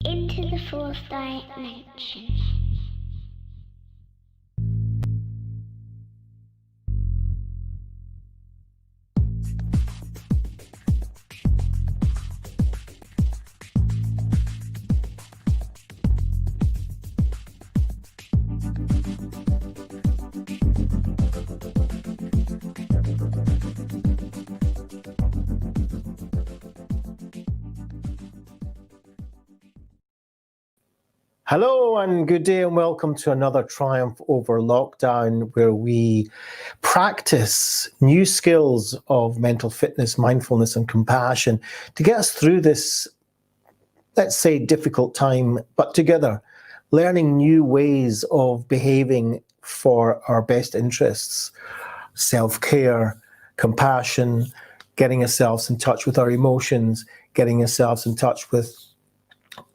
into the fourth dimension. Hello and good day and welcome to another Triumph over Lockdown, where we practice new skills of mental fitness, mindfulness and compassion to get us through this, let's say, difficult time, but together, learning new ways of behaving for our best interests, self-care, compassion, getting ourselves in touch with our emotions, getting ourselves in touch with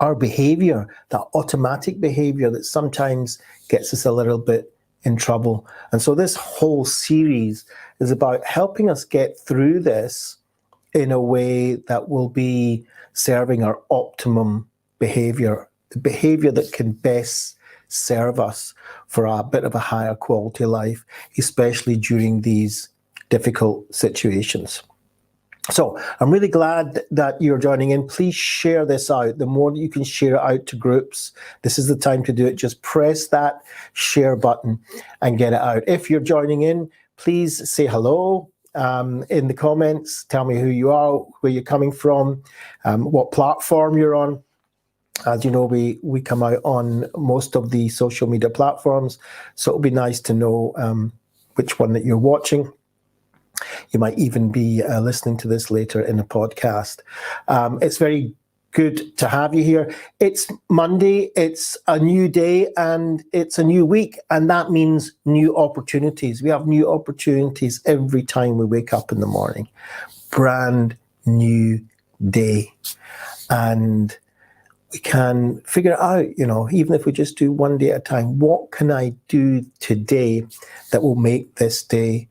our behavior, that automatic behavior that sometimes gets us a little bit in trouble. And so this whole series is about helping us get through this in a way that will be serving our optimum behavior, the behavior that can best serve us for a bit of a higher quality life, especially during these difficult situations. So I'm really glad that you're joining in. Please share this out. The more that you can share it out to groups, this is the time to do it. Just press that share button and get it out. If you're joining in, please say hello in the comments. Tell me who you are, where you're coming from, what platform you're on. As you know, we come out on most of the social media platforms, so it'll be nice to know which one that you're watching. You might even be listening to this later in a podcast. It's very good to have you here. It's Monday, it's a new day, and it's a new week, and that means new opportunities. We have new opportunities every time we wake up in the morning. Brand new day. And we can figure it out, even if we just do one day at a time. What can I do today that will make this day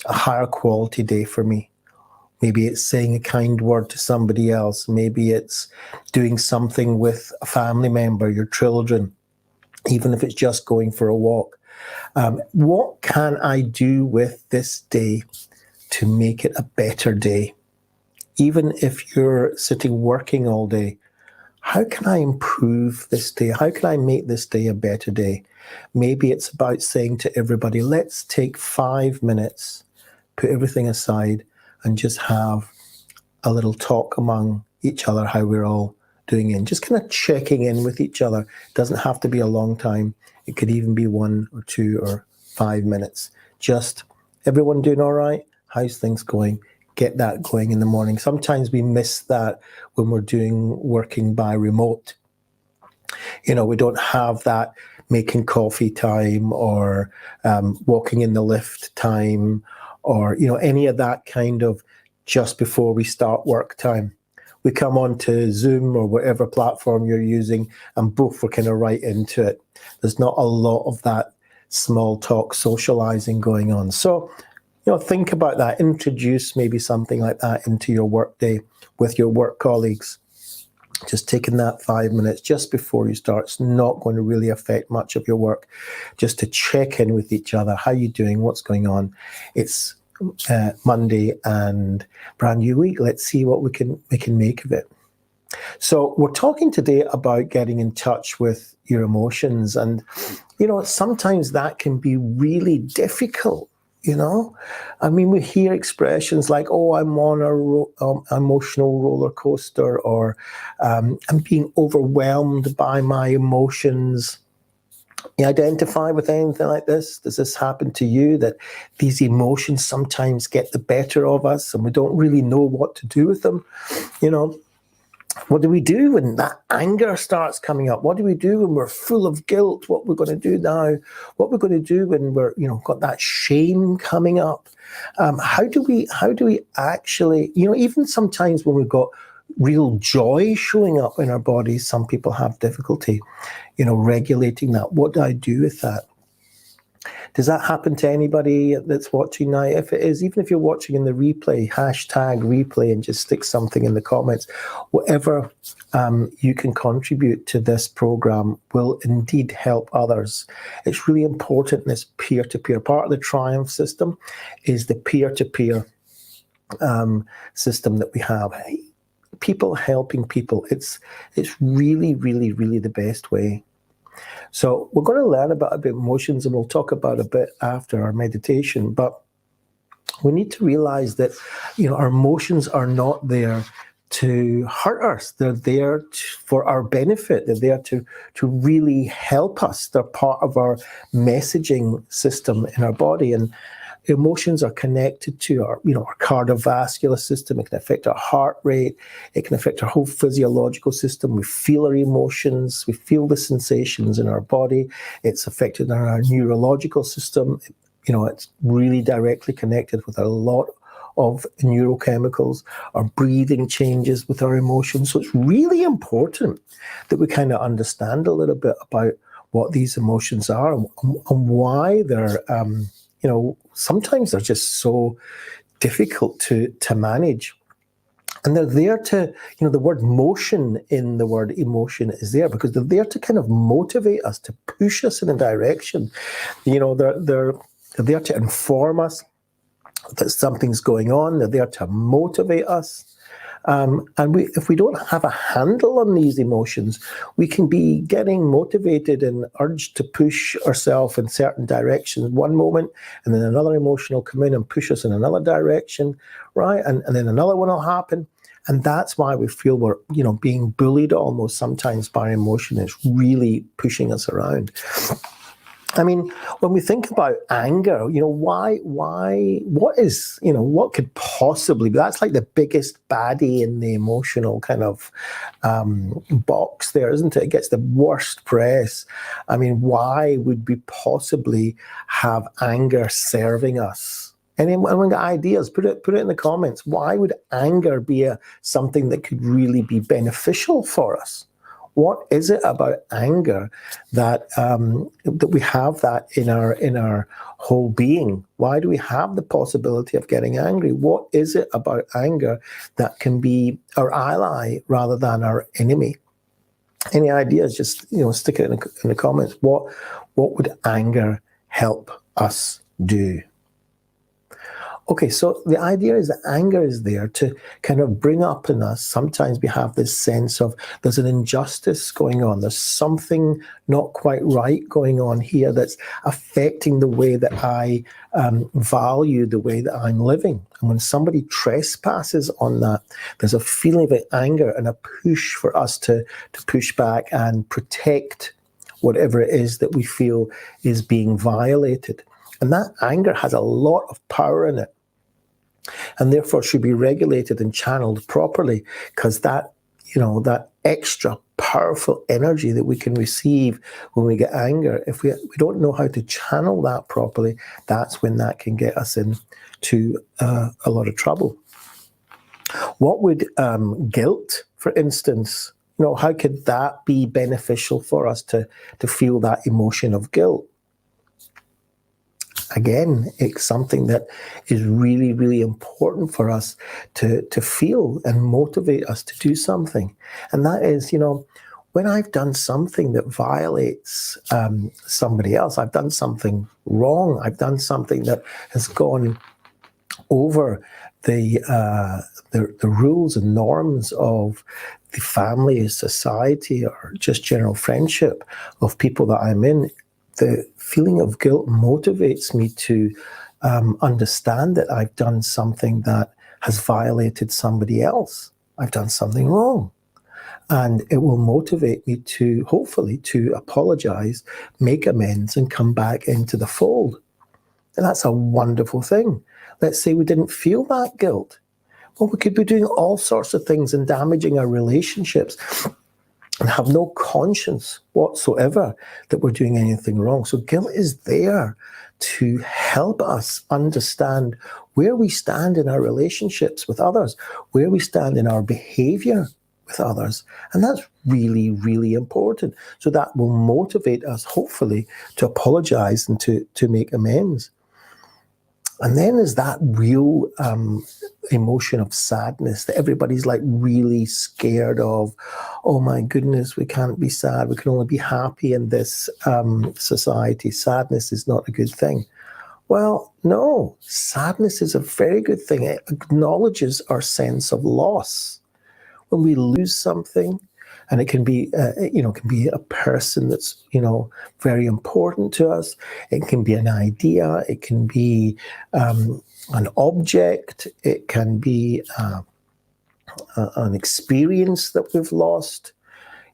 a higher quality day for me? Maybe it's saying a kind word to somebody else. Maybe it's doing something with a family member, your children, even if it's just going for a walk. What can I do with this day to make it a better day? Even if you're sitting working all day, how can I improve this day? How can I make this day a better day? Maybe it's about saying to everybody, let's take 5 minutes, put everything aside, and just have a little talk among each other, how we're all doing in. Just kind of checking in with each other. It doesn't have to be a long time. It could even be 1 or 2 or 5 minutes. Just, everyone doing all right? How's things going? Get that going in the morning. Sometimes we miss that when we're working by remote. We don't have that making coffee time or walking in the lift time or, any of that kind of just before we start work time. We come on to Zoom or whatever platform you're using and both are kind of right into it. There's not a lot of that small talk socializing going on. So, think about that. Introduce maybe something like that into your work day with your work colleagues. Just taking that 5 minutes just before you start. It's not going to really affect much of your work. Just to check in with each other. How are you doing? What's going on? It's Monday and brand new week. Let's see what we can make of it. So we're talking today about getting in touch with your emotions. And, sometimes that can be really difficult. We hear expressions like, oh, I'm on a emotional roller coaster, or I'm being overwhelmed by my emotions. You identify with anything like this? Does this happen to you, that these emotions sometimes get the better of us and we don't really know what to do with them? What do we do when that anger starts coming up? What do we do when we're full of guilt? What we're going to do now? What we're going to do when we're, got that shame coming up? How do we actually, even sometimes when we've got real joy showing up in our bodies, some people have difficulty, regulating that. What do I do with that? Does that happen to anybody that's watching now? If it is, even if you're watching in the replay, hashtag replay and just stick something in the comments. Whatever you can contribute to this program will indeed help others. It's really important in this peer-to-peer. Part of the T.R.I.U.M.P.H system is the peer-to-peer system that we have. People helping people. It's really, really, really the best way. So we're going to learn about emotions, and we'll talk about a bit after our meditation. But we need to realize that, our emotions are not there to hurt us. They're there for our benefit. They're there to really help us. They're part of our messaging system in our body. And emotions are connected to our cardiovascular system. It can affect our heart rate. It can affect our whole physiological system. We feel our emotions. We feel the sensations in our body. It's affected in our neurological system. It's really directly connected with a lot of neurochemicals. Our breathing changes with our emotions. So it's really important that we kind of understand a little bit about what these emotions are and why they're sometimes they're just so difficult to manage. And they're there to, the word motion in the word emotion is there because they're there to kind of motivate us, to push us in a direction. They're there to inform us that something's going on. They're there to motivate us. And if we don't have a handle on these emotions, we can be getting motivated and urged to push ourselves in certain directions one moment, and then another emotion will come in and push us in another direction, right? And then another one will happen. And that's why we feel we're, being bullied almost sometimes by emotion. It's really pushing us around. I mean, when we think about anger, what could possibly be? That's like the biggest baddie in the emotional kind of box there, isn't it? It gets the worst press. I mean, why would we possibly have anger serving us? Anyone got ideas? Put it in the comments. Why would anger be something that could really be beneficial for us? What is it about anger that we have that in our whole being? Why do we have the possibility of getting angry? What is it about anger that can be our ally rather than our enemy? Any ideas? Just stick it in the comments. What would anger help us do? Okay, so the idea is that anger is there to kind of bring up in us. Sometimes we have this sense of there's an injustice going on. There's something not quite right going on here that's affecting the way that I value the way that I'm living. And when somebody trespasses on that, there's a feeling of anger and a push for us to push back and protect whatever it is that we feel is being violated. And that anger has a lot of power in it, and therefore should be regulated and channeled properly, because that extra powerful energy that we can receive when we get anger, if we don't know how to channel that properly, that's when that can get us into a lot of trouble. What would guilt, for instance, how could that be beneficial for us to feel that emotion of guilt? Again, it's something that is really, really important for us to feel and motivate us to do something. And that is, when I've done something that violates somebody else, I've done something wrong, I've done something that has gone over the rules and norms of the family, society, or just general friendship of people that I'm in, the feeling of guilt motivates me to understand that I've done something that has violated somebody else. I've done something wrong. And it will motivate me to, hopefully, to apologize, make amends, and come back into the fold. And that's a wonderful thing. Let's say we didn't feel that guilt. Well, we could be doing all sorts of things and damaging our relationships and have no conscience whatsoever that we're doing anything wrong. So guilt is there to help us understand where we stand in our relationships with others, where we stand in our behavior with others. And that's really, really important. So that will motivate us, hopefully, to apologize and to make amends. And then there's that real emotion of sadness that everybody's like really scared of. Oh my goodness, we can't be sad. We can only be happy in this society. Sadness is not a good thing. Well, no, sadness is a very good thing. It acknowledges our sense of loss. When we lose something, and it can be, can be a person that's, very important to us. It can be an idea. It can be an object. It can be an experience that we've lost.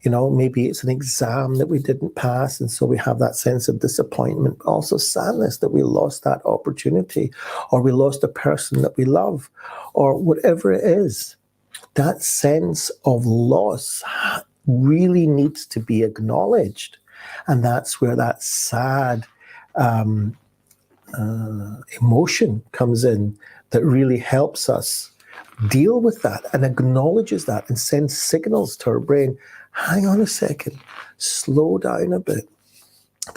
Maybe it's an exam that we didn't pass, and so we have that sense of disappointment, but also sadness that we lost that opportunity, or we lost a person that we love, or whatever it is. That sense of loss really needs to be acknowledged. And that's where that sad emotion comes in that really helps us deal with that and acknowledges that and sends signals to our brain. Hang on a second, slow down a bit.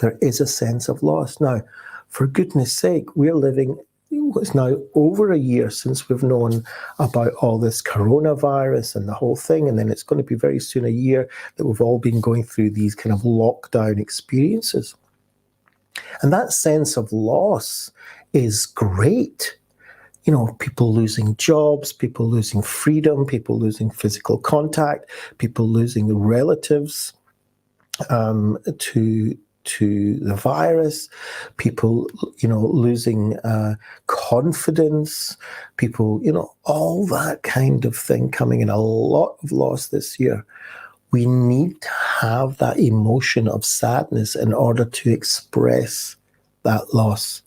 There is a sense of loss. Now, for goodness sake, we're living, it's now over a year since we've known about all this coronavirus and the whole thing. And then it's going to be very soon a year that we've all been going through these kind of lockdown experiences. And that sense of loss is great. People losing jobs, people losing freedom, people losing physical contact, people losing relatives to the virus, people, losing confidence, people, all that kind of thing coming in, a lot of loss this year. We need to have that emotion of sadness in order to express that loss.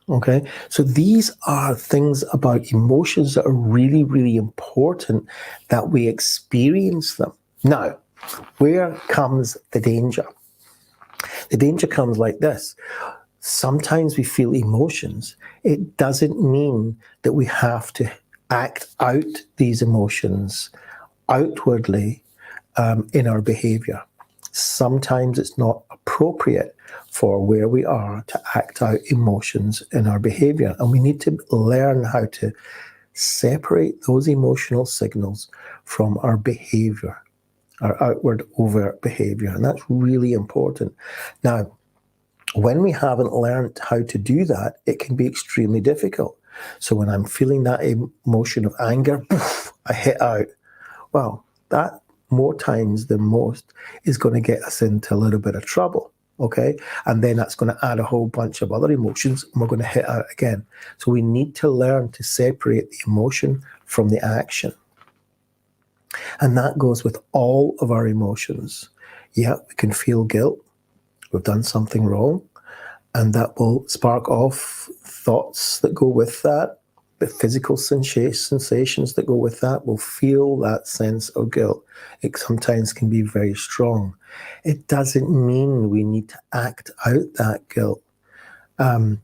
Okay, so these are things about emotions that are really, really important that we experience them. Now, where comes the danger? The danger comes like this. Sometimes we feel emotions. It doesn't mean that we have to act out these emotions outwardly in our behavior. Sometimes it's not appropriate for where we are to act out emotions in our behavior. And we need to learn how to separate those emotional signals from our behavior, our outward overt behavior. And that's really important. Now, when we haven't learned how to do that, it can be extremely difficult. So when I'm feeling that emotion of anger, poof, I hit out. Well, that more times than most is going to get us into a little bit of trouble. Okay. And then that's going to add a whole bunch of other emotions and we're going to hit out again. So we need to learn to separate the emotion from the action. And that goes with all of our emotions. Yeah, we can feel guilt. We've done something wrong. And that will spark off thoughts that go with that. The physical sensations that go with that will feel that sense of guilt. It sometimes can be very strong. It doesn't mean we need to act out that guilt in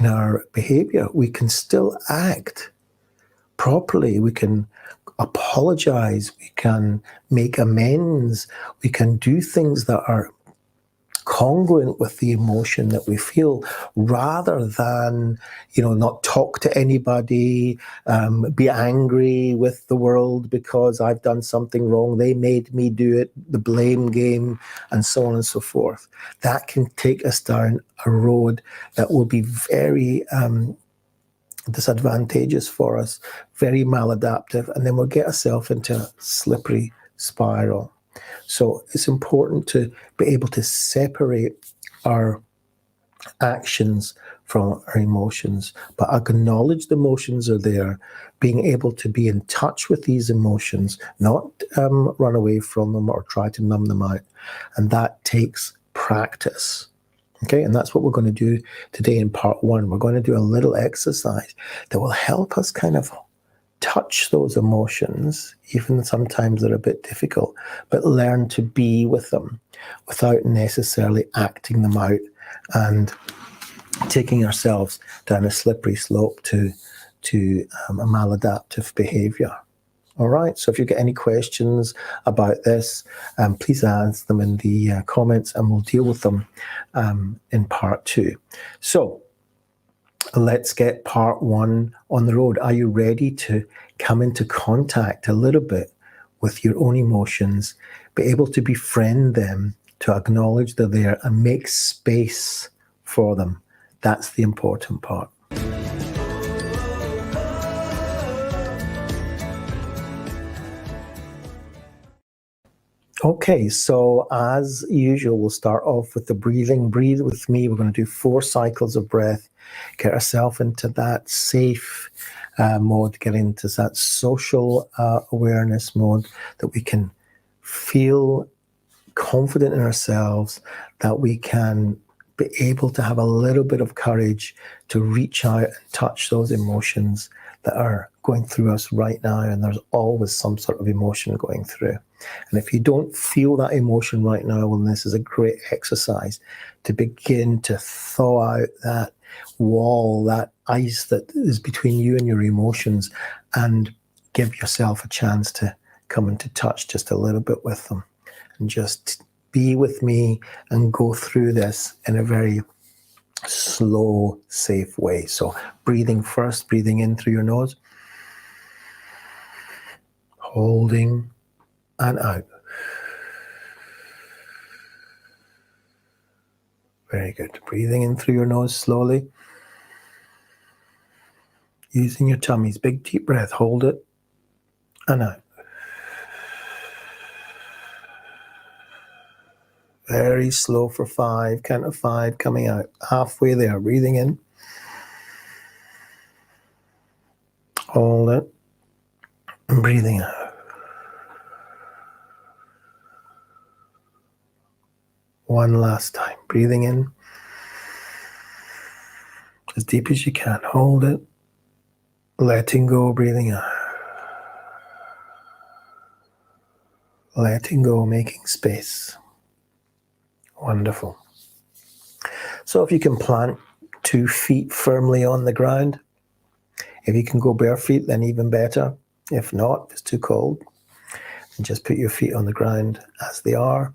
our behavior. We can still act properly. We can apologize. We can make amends. We can do things that are congruent with the emotion that we feel, rather than, not talk to anybody, be angry with the world because I've done something wrong. They made me do it, the blame game, and so on and so forth. That can take us down a road that will be very disadvantageous for us, very maladaptive, and then we'll get ourselves into a slippery spiral. So it's important to be able to separate our actions from our emotions, but acknowledge the emotions are there, being able to be in touch with these emotions, not run away from them or try to numb them out. And that takes practice. Okay, and that's what we're going to do today in part 1. We're going to do a little exercise that will help us kind of touch those emotions, even sometimes they're a bit difficult, but learn to be with them without necessarily acting them out and taking ourselves down a slippery slope to a maladaptive behavior. All right, so if you get any questions about this, please ask them in the comments and we'll deal with them in part 2. So let's get part 1 on the road. Are you ready to come into contact a little bit with your own emotions, be able to befriend them, to acknowledge they're there and make space for them? That's the important part. Okay, so as usual, we'll start off with the breathing. Breathe with me. We're going to do 4 cycles of breath, get ourselves into that safe mode, get into that social awareness mode, that we can feel confident in ourselves, that we can be able to have a little bit of courage to reach out and touch those emotions that are going through us right now. And there's always some sort of emotion going through. And if you don't feel that emotion right now, well, this is a great exercise to begin to thaw out that wall, that ice that is between you and your emotions, and give yourself a chance to come into touch just a little bit with them. And just be with me and go through this in a very slow, safe way. So breathing first, breathing in through your nose, holding and out. Very good. Breathing in through your nose slowly. Using your tummies. Big deep breath. Hold it and out. Very slow for 5. Count of 5. Coming out. Halfway there. Breathing in. Hold it. And breathing out. One last time. Breathing in. As deep as you can. Hold it. Letting go. Breathing out. Letting go. Making space. Wonderful. So if you can plant 2 feet firmly on the ground, if you can go bare feet, then even better. If not, if it's too cold, and just put your feet on the ground as they are.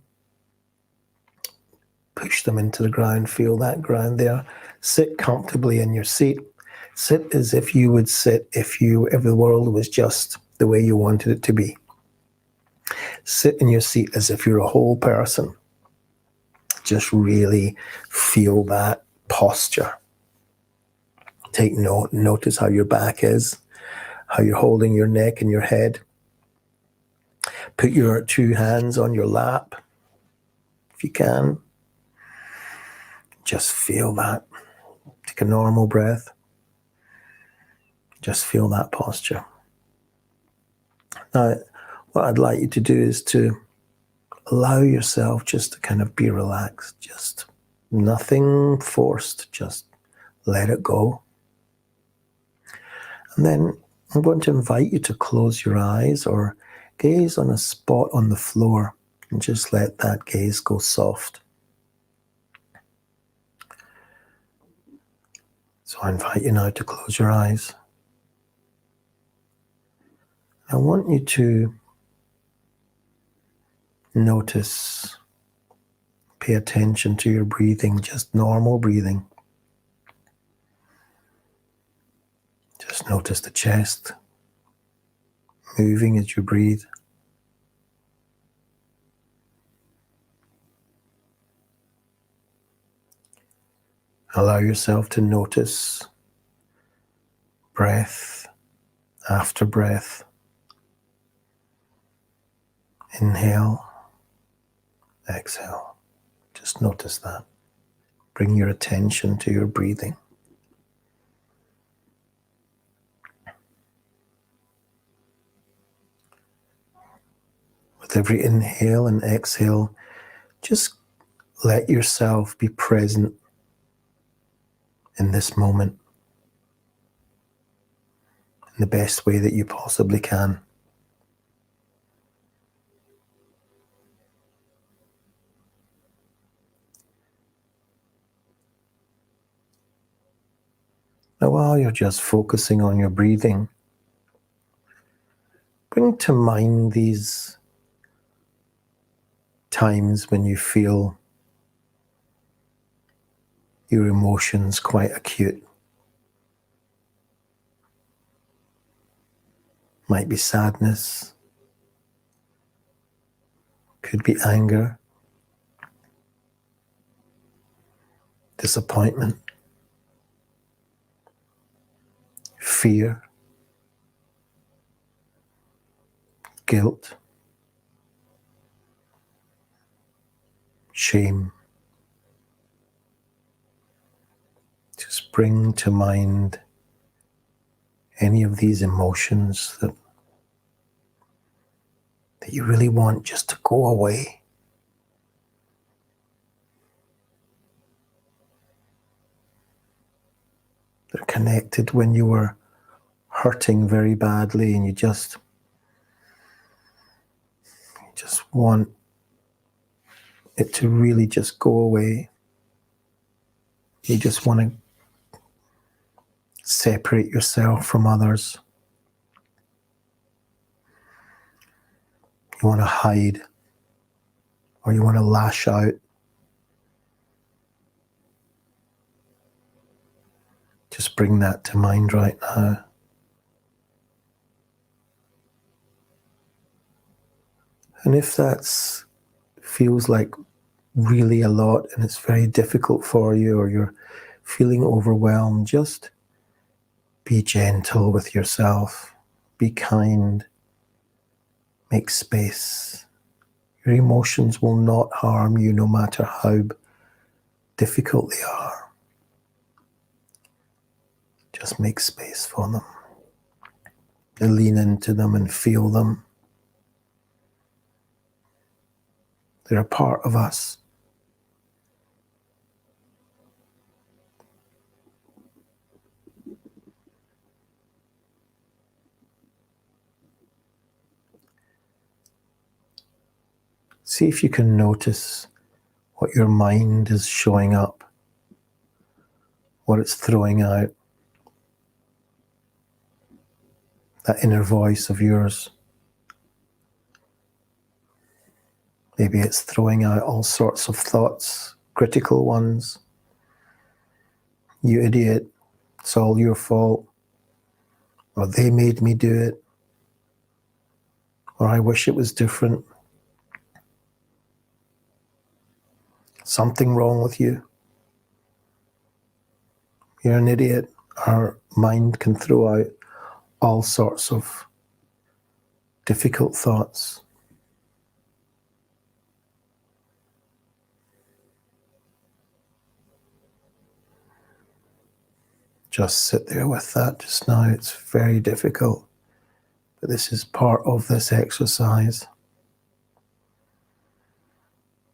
Push them into the ground, feel that ground there. Sit comfortably in your seat. Sit as if you would sit if the world was just the way you wanted it to be. Sit in your seat as if you're a whole person. Just really feel that posture. Take note, notice how your back is, how you're holding your neck and your head. Put your 2 hands on your lap, if you can. Just feel that. Take a normal breath. Just feel that posture. Now, what I'd like you to do is to allow yourself just to kind of be relaxed. Just nothing forced. Just let it go. And then I'm going to invite you to close your eyes or gaze on a spot on the floor and just let that gaze go soft. So I invite you now to close your eyes. I want you to notice, pay attention to your breathing, just normal breathing. Just notice the chest moving as you breathe. Allow yourself to notice breath after breath. Inhale, exhale. Just notice that. Bring your attention to your breathing. With every inhale and exhale, just let yourself be present in this moment in the best way that you possibly can. Now, while you're just focusing on your breathing, bring to mind these times when you feel your emotions quite acute. Might be sadness, could be anger, disappointment, fear, guilt, shame. Just bring to mind any of these emotions that you really want just to go away. They're connected when you were hurting very badly and you just want it to really just go away. You just want to separate yourself from others. You want to hide, or you want to lash out. Just bring that to mind right now. And if that feels like really a lot and it's very difficult for you, or you're feeling overwhelmed, just be gentle with yourself. Be kind. Make space. Your emotions will not harm you no matter how difficult they are. Just make space for them. And lean into them and feel them. They're a part of us. See if you can notice what your mind is showing up, what it's throwing out. That inner voice of yours. Maybe it's throwing out all sorts of thoughts, critical ones. You idiot, it's all your fault. Or they made me do it. Or I wish it was different. Something wrong with you. You're an idiot. Our mind can throw out all sorts of difficult thoughts. Just sit there with that just now. It's very difficult, but this is part of this exercise.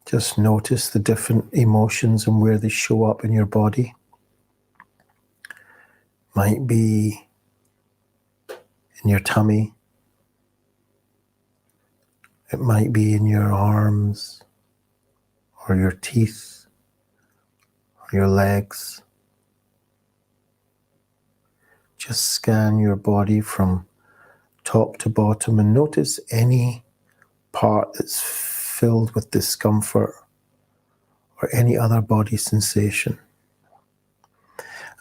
Just notice the different emotions and where they show up in your body. Might be in your tummy. It might be in your arms, or your teeth, or your legs. Just scan your body from top to bottom and notice any part that's filled with discomfort or any other body sensation.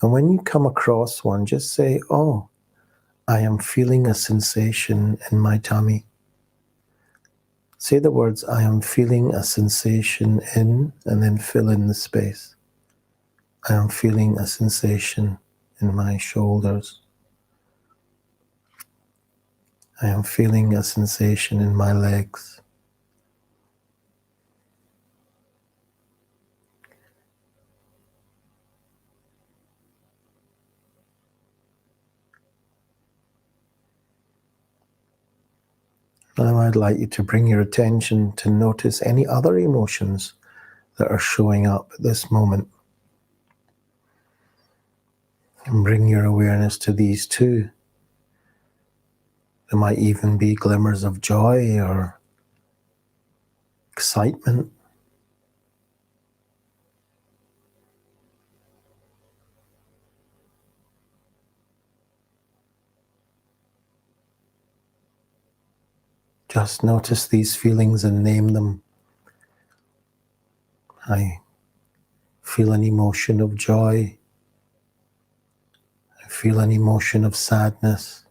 And when you come across one, just say, oh, I am feeling a sensation in my tummy. Say the words, I am feeling a sensation in, and then fill in the space. I am feeling a sensation in my shoulders. I am feeling a sensation in my legs. Now I'd like you to bring your attention to notice any other emotions that are showing up at this moment. And bring your awareness to these too. There might even be glimmers of joy or excitement. Just notice these feelings and name them. I feel an emotion of joy. I feel an emotion of sadness.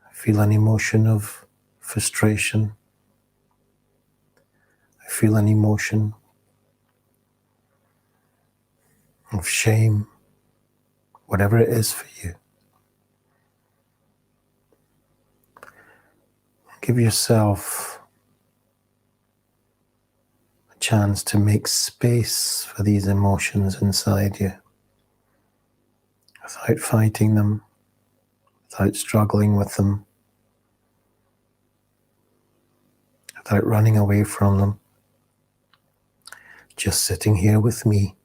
I feel an emotion of frustration. I feel an emotion of shame, whatever it is for you. Give yourself a chance to make space for these emotions inside you without fighting them, without struggling with them, without running away from them. Just sitting here with me,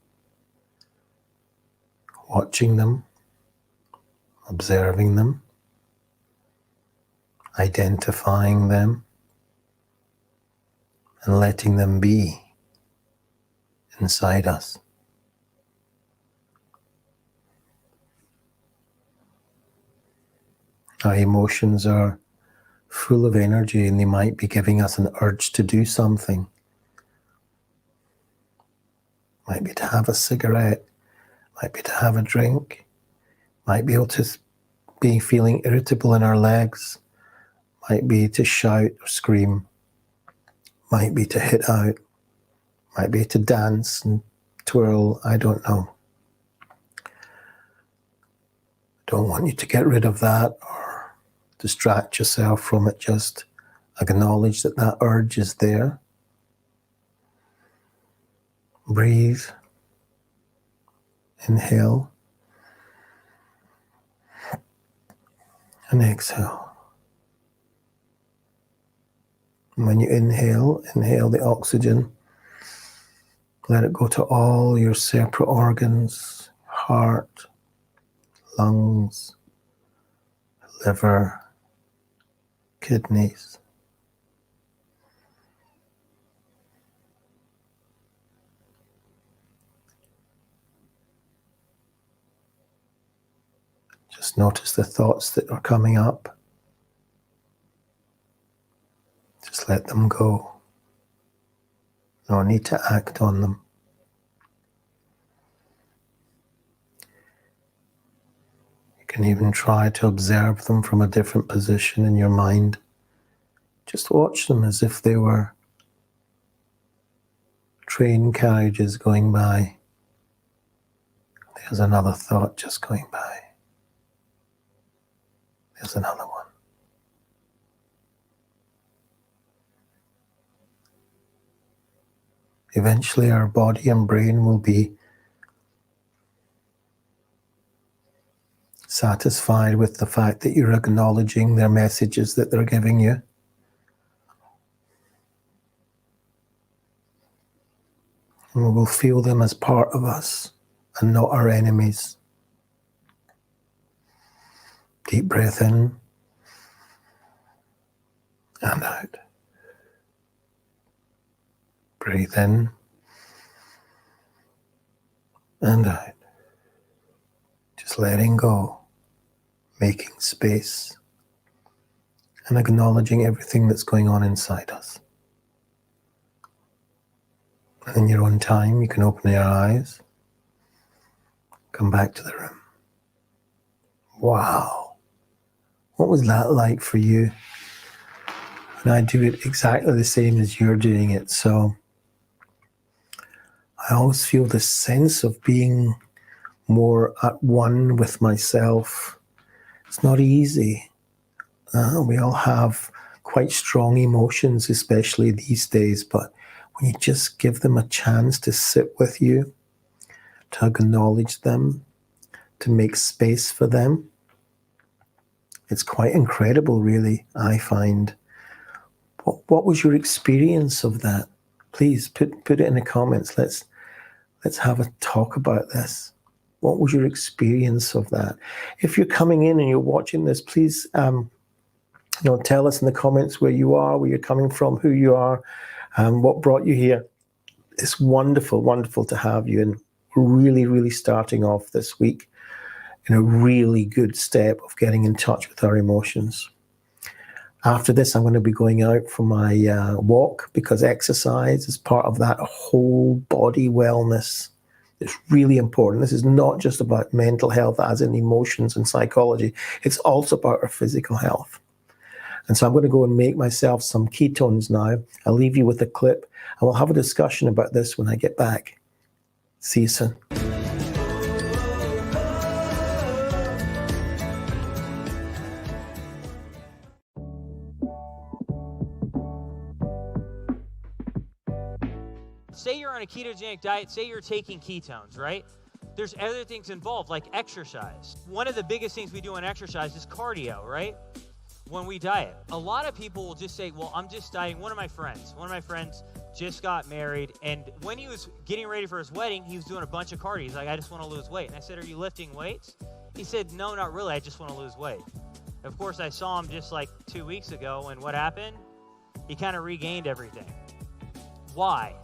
watching them, observing them, identifying them, and letting them be inside us. Our emotions are full of energy and they might be giving us an urge to do something. Might be to have a cigarette, might be to have a drink, might be able to be feeling irritable in our legs, might be to shout or scream, might be to hit out, might be to dance and twirl, I don't know. I don't want you to get rid of that or distract yourself from it. Just acknowledge that that urge is there. Breathe. Inhale. And exhale. And when you inhale the oxygen. Let it go to all your separate organs, heart, lungs, liver, kidneys. Just notice the thoughts that are coming up. Just let them go. No need to act on them. You can even try to observe them from a different position in your mind. Just watch them as if they were train carriages going by. There's another thought just going by. There's another one. Eventually our body and brain will be satisfied with the fact that you're acknowledging their messages that they're giving you. And we will feel them as part of us and not our enemies. Deep breath in and out. Breathe in and out. Just letting go, making space, and acknowledging everything that's going on inside us. And in your own time, you can open your eyes, come back to the room. Wow. What was that like for you? And I do it exactly the same as you're doing it. So I always feel this sense of being more at one with myself. It's not easy. We all have quite strong emotions, especially these days, but when you just give them a chance to sit with you, to acknowledge them, to make space for them, it's quite incredible, really, I find. What was your experience of that? Please put it in the comments. Let's have a talk about this. What was your experience of that? If you're coming in and you're watching this, please tell us in the comments where you are, where you're coming from, who you are, what brought you here. It's wonderful, wonderful to have you. And really, really starting off this week in a really good step of getting in touch with our emotions. After this, I'm going to be going out for my walk, because exercise is part of that whole body wellness. It's really important. This is not just about mental health as in emotions and psychology. It's also about our physical health. And so I'm going to go and make myself some ketones now. I'll leave you with a clip, and we'll have a discussion about this when I get back. See you soon. Say you're on a ketogenic diet, say you're taking ketones, right? There's other things involved, like exercise. One of the biggest things we do in exercise is cardio, right? When we diet. A lot of people will just say, well, I'm just dieting. One of my friends just got married, and when he was getting ready for his wedding, he was doing a bunch of cardio. He's like, I just want to lose weight. And I said, are you lifting weights? He said, no, not really. I just want to lose weight. Of course, I saw him just like 2 weeks ago, and what happened? He kind of regained everything. Why?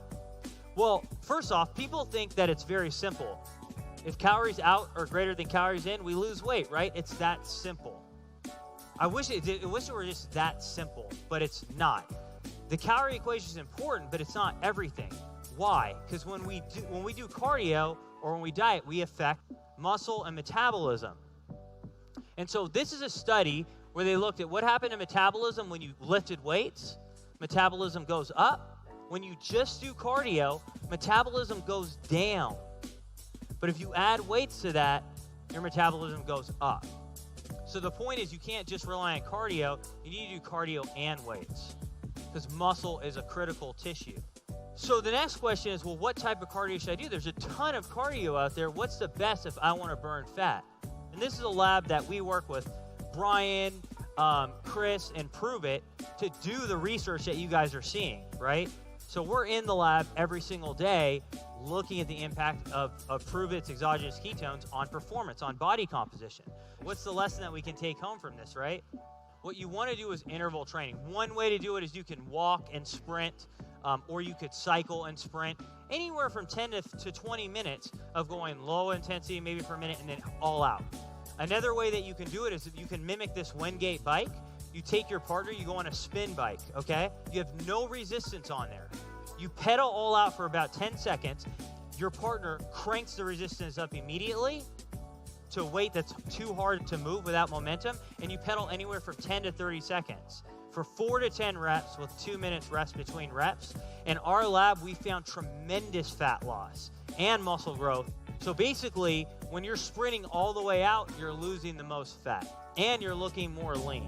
Well, first off, people think that it's very simple. If calories out are greater than calories in, we lose weight, right? It's that simple. I wish it were just that simple, but it's not. The calorie equation is important, but it's not everything. Why? Because when we do cardio or when we diet, we affect muscle and metabolism. And so this is a study where they looked at what happened to metabolism when you lifted weights. Metabolism goes up. When you just do cardio, metabolism goes down. But if you add weights to that, your metabolism goes up. So the point is, you can't just rely on cardio. You need to do cardio and weights, because muscle is a critical tissue. So the next question is, well, what type of cardio should I do? There's a ton of cardio out there. What's the best if I want to burn fat? And this is a lab that we work with, Brian, Chris, and Prove It, to do the research that you guys are seeing, right? So we're in the lab every single day looking at the impact of Prove It's exogenous ketones on performance, on body composition. What's the lesson that we can take home from this, right? What you want to do is interval training. One way to do it is you can walk and sprint, or you could cycle and sprint, anywhere from 10 to 20 minutes of going low intensity, maybe for a minute, and then all out. Another way that you can do it is if you can mimic this Wingate bike. You take your partner, you go on a spin bike, okay? You have no resistance on there. You pedal all out for about 10 seconds. Your partner cranks the resistance up immediately to a weight that's too hard to move without momentum, and you pedal anywhere from 10 to 30 seconds for 4 to 10 reps with 2 minutes rest between reps. In our lab, we found tremendous fat loss and muscle growth. So basically, when you're sprinting all the way out, you're losing the most fat, and you're looking more lean.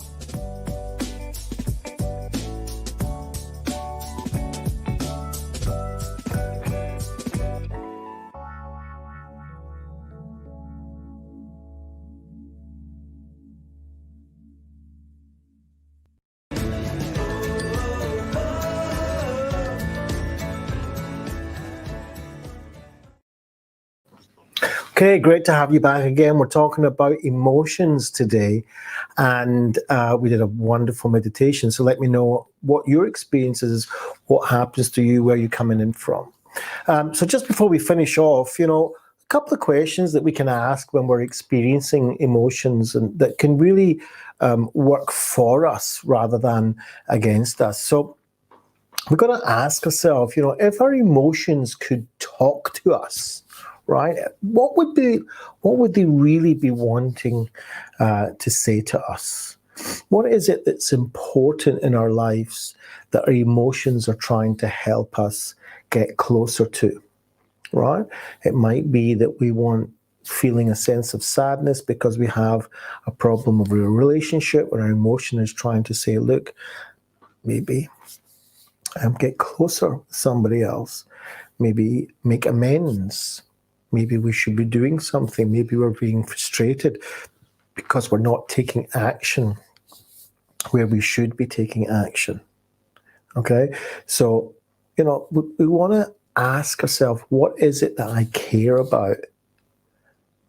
Okay, great to have you back again. We're talking about emotions today, and we did a wonderful meditation. So let me know what your experience is, what happens to you, where you're coming in from. So just before we finish off, a couple of questions that we can ask when we're experiencing emotions and that can really work for us rather than against us. So we've got to ask ourselves, if our emotions could talk to us, right? What would they really be wanting to say to us? What is it that's important in our lives that our emotions are trying to help us get closer to, right? It might be that we want feeling a sense of sadness because we have a problem of a relationship where our emotion is trying to say, look, maybe get closer with somebody else, maybe make amends. Maybe we should be doing something. Maybe we're being frustrated because we're not taking action where we should be taking action. Okay? So, we want to ask ourselves, what is it that I care about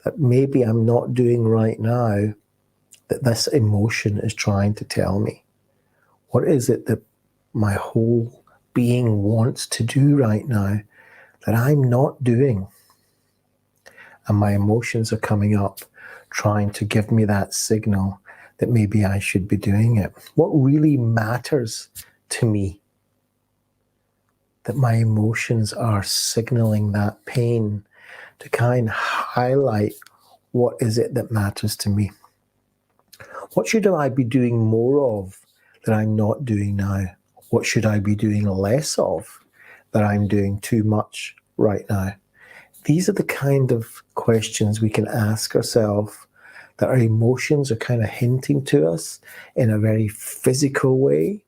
that maybe I'm not doing right now that this emotion is trying to tell me? What is it that my whole being wants to do right now that I'm not doing? And my emotions are coming up, trying to give me that signal that maybe I should be doing it? What really matters to me? That my emotions are signaling that pain to kind of highlight what is it that matters to me. What should I be doing more of that I'm not doing now? What should I be doing less of that I'm doing too much right now? These are the kind of questions we can ask ourselves, that our emotions are kind of hinting to us in a very physical way,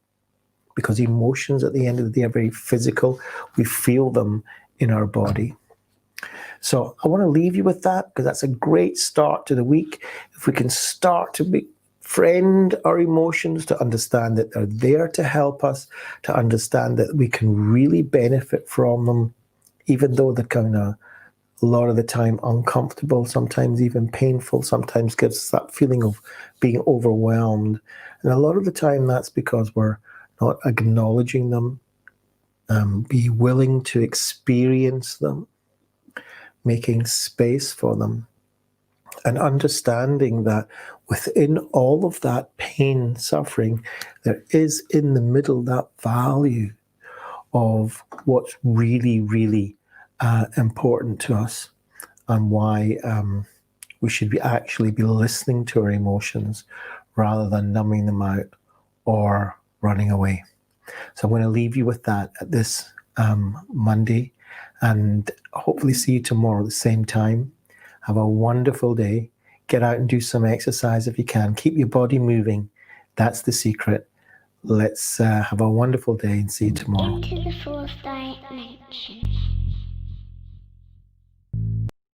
because emotions at the end of the day are very physical. We feel them in our body. So I want to leave you with that, because that's a great start to the week. If we can start to befriend our emotions, to understand that they're there to help us, to understand that we can really benefit from them, even though they're kind of a lot of the time uncomfortable, sometimes even painful, sometimes gives us that feeling of being overwhelmed. And a lot of the time that's because we're not acknowledging them, be willing to experience them, making space for them, and understanding that within all of that pain, suffering, there is in the middle that value of what's really, really important to us, and why we should actually be listening to our emotions rather than numbing them out or running away. So I'm going to leave you with that at this Monday, and hopefully see you tomorrow at the same time. Have a wonderful day. Get out and do some exercise if you can. Keep your body moving. That's the secret. Let's have a wonderful day and see you tomorrow. Into the fourth dimension.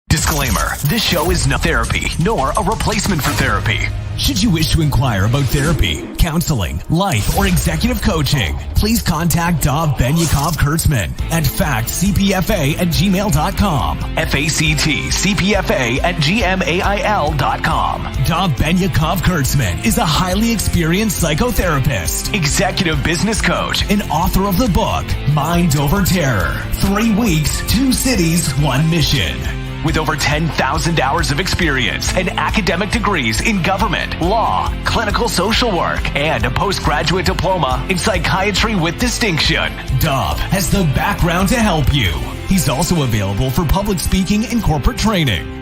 Disclaimer, this show is not therapy, nor a replacement for therapy. Should you wish to inquire about therapy, counseling, life, or executive coaching, please contact Dov Benyaacov-Kurtzman at factcpfa@gmail.com, factcpfa@gmail.com. Dov Benyaacov-Kurtzman is a highly experienced psychotherapist, executive business coach, and author of the book, Mind Over Terror, 3 weeks, 2 cities, 1 mission. With over 10,000 hours of experience and academic degrees in government, law, clinical social work, and a postgraduate diploma in psychiatry with distinction, Dov has the background to help you. He's also available for public speaking and corporate training.